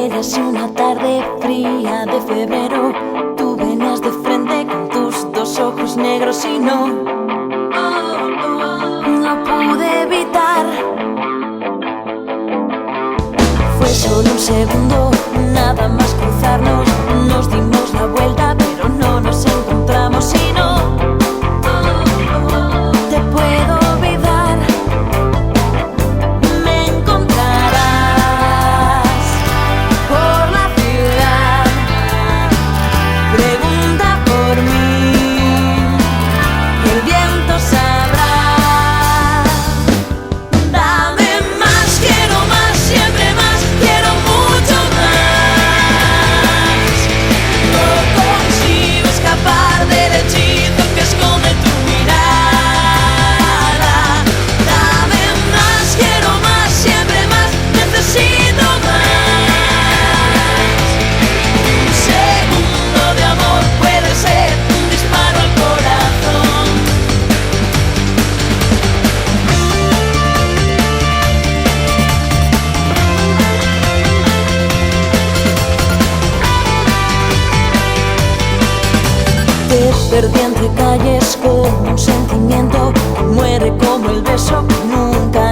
Érase una tarde fría de febrero. Tú venías de frente con tus dos ojos negros y no pude evitar. Fue solo un segundo, nada más cruzarnos. Nos dimos la vuelta, pero no nos encontramos y no te puedo olvidar. Me encontrarás por la ciudad. Pregunta por mí, el viento sabrá. Dame más, quiero más, siempre más, quiero mucho más. No consigo escapar del hechizo que esconde tu mirada. Dame más, quiero más, siempre más, necesito más. Un segundo de amor puede ser un disparo al corazón. Te perdí entre calles como un sentimiento que muere como el beso que nunca